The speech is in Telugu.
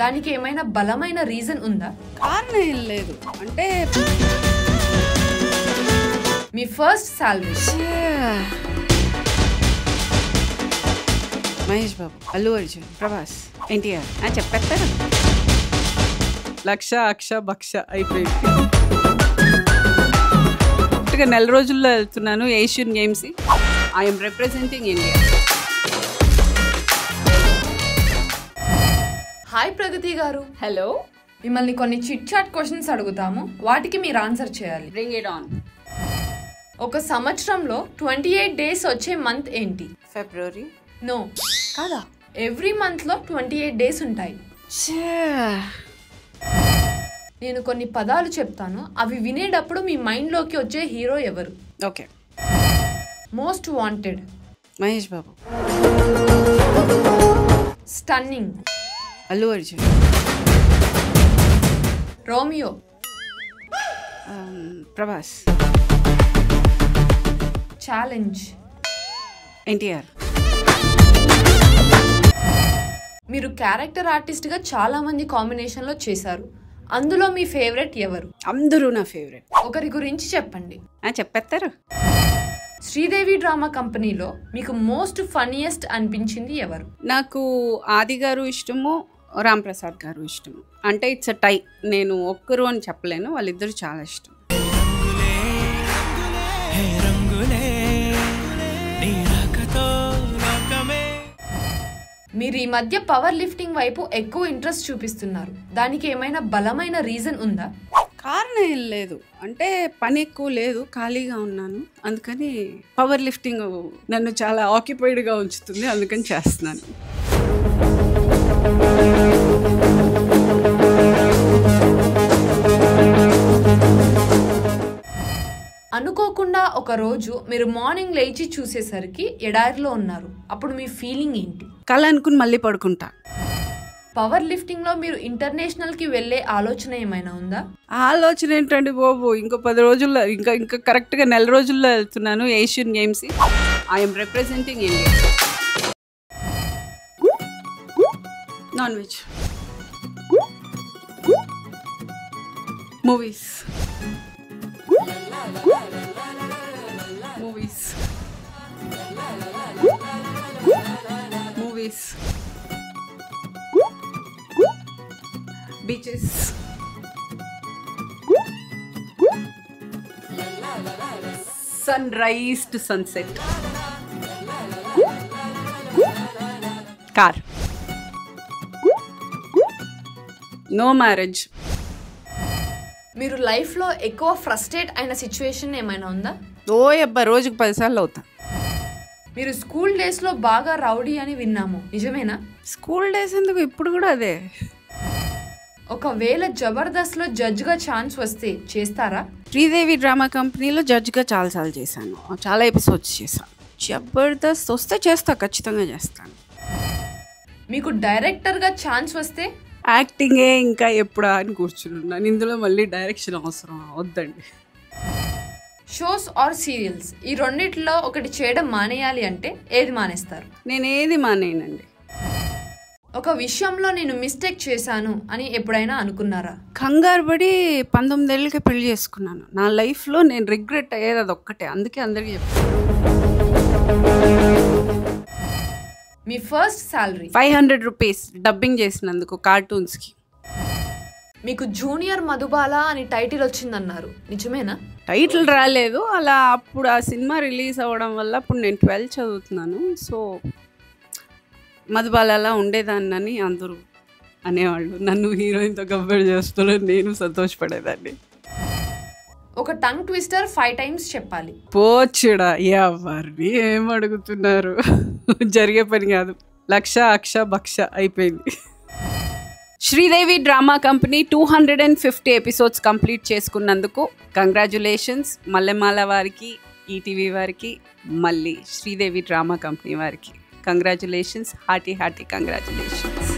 దానికి ఏమైనా బలమైన రీజన్ ఉందా? కారణం ఏం లేదు. అంటే మీ ఫస్ట్ సాలరీ? మహేష్ బాబు, అల్లు అర్జున్, ప్రభాస్, ఎన్టీఆర్ చెప్పేస్తారు. లక్ష అక్ష భక్ష అయిపోయింది. నెల రోజుల్లో వెళ్తున్నాను Asian games. I'm representing India. Hi Pragathi గారు. హలో. మిమ్మల్ని కొన్ని చిట్ చాట్ క్వశ్చన్స్ అడుగుతాము, వాటికి మీరు ఆన్సర్ చేయాలి. Bring it on. ఒక సంవత్సరంలో 28 డేస్ వచ్చే మంత్ ఏంటి? ఫిబ్రవరి. నో, కాదా. ఎవ్రీ మంత్ లో 28 డేస్ ఉంటాయి. నేను కొన్ని పదాలు చెప్తాను, అవి వినేటప్పుడు మీ మైండ్ లోకి వచ్చే హీరో ఎవరు? Okay. Most wanted? Mahesh Babu. Stunning? Allu Arjun. Romeo? Prabhas. Challenge? NTR. మీరు క్యారెక్టర్ ఆర్టిస్ట్ గా చాలా మంది కాంబినేషన్ లో చేశారు, అందులో మీ ఫేవరెట్ ఎవరు? అందరూ నా ఫేవరెట్. ఒకరి గురించి చెప్పండి. చెప్పేస్తారు. శ్రీదేవి డ్రామా కంపెనీలో మీకు మోస్ట్ ఫన్నీయెస్ట్ అనిపించింది ఎవరు? నాకు ఆది గారు ఇష్టము, రామ్ ప్రసాద్ గారు ఇష్టము. అంటే ఇట్స్ అ టై. నేను ఒక్కరు అని చెప్పలేను, వాళ్ళిద్దరు చాలా ఇష్టం. మీరు ఈ మధ్య పవర్ లిఫ్టింగ్ వైపు ఎక్కువ ఇంట్రెస్ట్ చూపిస్తున్నారు, దానికి ఏమైనా బలమైన రీజన్ ఉందా? కారణం ఏం లేదు. అంటే పని ఎక్కువ లేదు, ఖాళీగా ఉన్నాను, అందుకని పవర్ లిఫ్టింగ్ నన్ను చాలా ఆక్యుపైడ్గా ఉంచుతుంది, అందుకని చేస్తున్నాను. అనుకోకుండా ఒక రోజు మీరు మార్నింగ్ లేచి చూసేసరికి ఎడారిలో ఉన్నారు, అప్పుడు మీ ఫీలింగ్ ఏంటి? కళ అనుకుని మళ్ళీ పడుకుంటా. పవర్ లిఫ్టింగ్ లో మీరు ఇంటర్నేషనల్ కి వెళ్లే ఆలోచన ఏమైనా ఉందా? ఆలోచన ఏంటండి బాబు, ఇంకో 10 రోజుల్లో ఇంకా కరెక్ట్గా నెల రోజుల్లో వెళ్తున్నాను Asian games. I'm representing India. Non veg. Movies. Movies. Movies. Beaches. Sun rise to sunset. Car. No marriage. మీరు లైఫ్ లో ఎక్కువ ఫ్రస్ట్రేట్ అయిన సిచ్యువేషన్ ఏమైనా ఉందా? అబ్బా, రోజుకు 10 సార్లు అవుతా. మీరు స్కూల్ డేస్ లో బాగా రౌడీ అని విన్నాము, నిజమేనా? స్కూల్ డేస్ ఎందుకు, ఇప్పుడు కూడా అదే. ఒకవేళ జబర్దస్త్ లో జడ్జ్ గా ఛాన్స్ వస్తే చేస్తారా? శ్రీదేవి డ్రామా కంపెనీలో జడ్జ్గా చాలాసార్లు చేశాను, చాలా ఎపిసోడ్స్ చేశాను. జబర్దస్త్ వస్తే చేస్తా, ఖచ్చితంగా చేస్తాను. మీకు డైరెక్టర్ గా ఛాన్స్ వస్తే? యాక్టింగే ఇంకా ఎప్పుడా అని కూర్చున్నాను, ఇందులో మళ్ళీ డైరెక్షన్ అవసరం వద్దండి. షోస్ ఆర్ సీరియల్స్, ఈ రెండిట్లో ఒకటి చేయడం మానేయాలి అంటే ఏది మానేస్తారు? నేను ఏది మానేయనండి. ఒక విషయంలో నేను మిస్టేక్ చేశాను అని ఎప్పుడైనా అనుకున్నారా? కంగారు పడి 19 ఏళ్ళకే పెళ్లి చేసుకున్నాను. నా లైఫ్లో నేను రిగ్రెట్ అయ్యేది అదొక్కటే, అందుకే అందరికీ చెప్తాను. మీ ఫస్ట్ సాలరీ? 500 రూపీస్ డబ్బింగ్ చేసినందుకు కార్టూన్స్కి. మీకు జూనియర్ మధుబాల అని టైటిల్ వచ్చిందన్నారు, నిజమేనా? టైటిల్ రాలేదు, అలా అప్పుడు ఆ సినిమా రిలీజ్ అవ్వడం వల్ల అప్పుడు నేను 12 చదువుతున్నాను. సో మధుబాలలా ఉండేదాన్ని అందరూ అనేవాళ్ళు. నన్ను హీరోయిన్తో కంపేర్ చేస్తున్నారు, నేను సంతోషపడేదాన్ని. ఒక టంగ్ ట్విస్టర్ 5 times చెప్పాలి. పోచుడా, ఎవరిని ఏం అడుగుతున్నారు, జరిగే పని కాదు. లక్ష అక్ష భక్ష అయిపోయింది. Sridevi drama company 250 episodes complete చేసుకున్నందుకు కంగ్రాచ్యులేషన్స్. మల్లెమాల వారికి, ఈటీవీ వారికి, మళ్ళీ శ్రీదేవి డ్రామా కంపెనీ వారికి కంగ్రాచ్యులేషన్స్. Hearty congratulations.